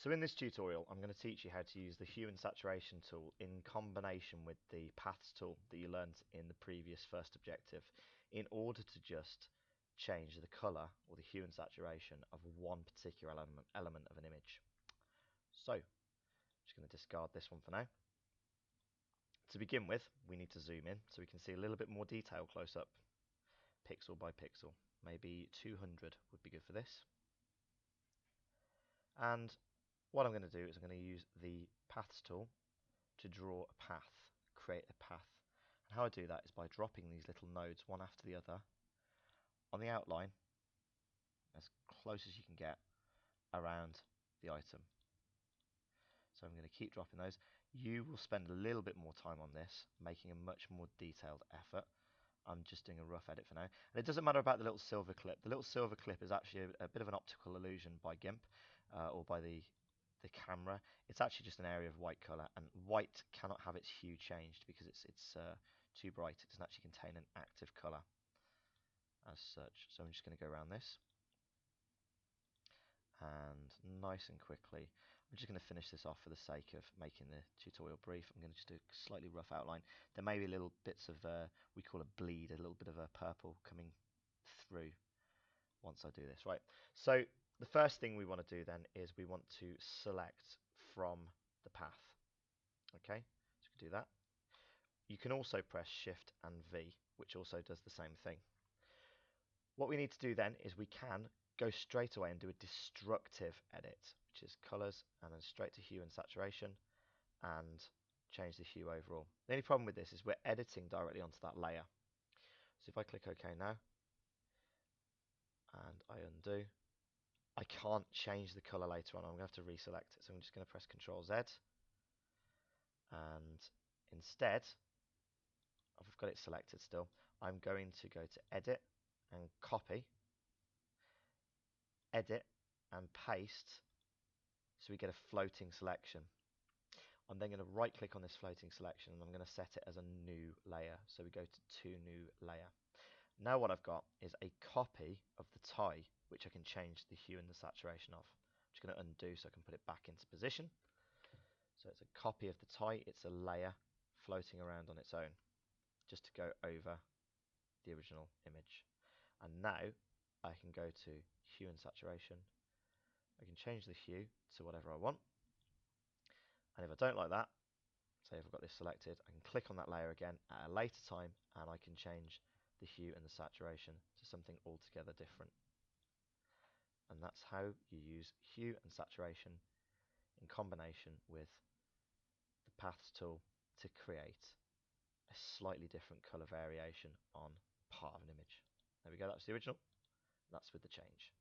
So in this tutorial, I'm going to teach you how to use the Hue and Saturation tool in combination with the Paths tool that you learned in the previous first objective in order to just change the color or the hue and saturation of one particular element of an image. So, I'm just going to discard this one for now. To begin with, we need to zoom in so we can see a little bit more detail close up, pixel by pixel. Maybe 200 would be good for this. And what I'm going to do is I'm going to use the Paths tool to draw a path, create a path. And how I do that is by dropping these little nodes one after the other on the outline as close as you can get around the item. So I'm going to keep dropping those. You will spend a little bit more time on this, making a much more detailed effort. I'm just doing a rough edit for now. And it doesn't matter about the little silver clip. The little silver clip is actually a bit of an optical illusion by GIMP or by the camera. It's actually just an area of white color, and white cannot have its hue changed because it's too bright. It doesn't actually contain an active color as such. So I'm just going to go around this. And nice and quickly, I'm just going to finish this off for the sake of making the tutorial brief. I'm going to just do a slightly rough outline. There may be little bits of, we call a bleed, a little bit of a purple coming through once I do this. Right, so the first thing we want to do then is we want to select from the path. Okay, so we can do that. You can also press Shift and V, which also does the same thing. What we need to do then is we can go straight away and do a destructive edit, which is colors and then straight to hue and saturation and change the hue overall. The only problem with this is we're editing directly onto that layer. So if I click OK now and I undo, I can't change the color later on. I'm going to have to reselect it. So I'm just going to press Ctrl Z, and instead, I've got it selected still, I'm going to go to Edit and Copy, Edit and Paste, so we get a floating selection. I'm then going to right click on this floating selection and I'm going to set it as a new layer. So we go to New Layer. Now what I've got is a copy of the tie, which I can change the hue and the saturation of. I'm just going to undo so I can put it back into position. So it's a copy of the tie. It's a layer floating around on its own, just to go over the original image. And now I can go to Hue and Saturation. I can change the hue to whatever I want. And if I don't like that, say if I've got this selected, I can click on that layer again at a later time and I can change the hue and the saturation to something altogether different. And that's how you use hue and saturation in combination with the Paths tool to create a slightly different color variation on part of an image. There we go, that's the original. That's with the change.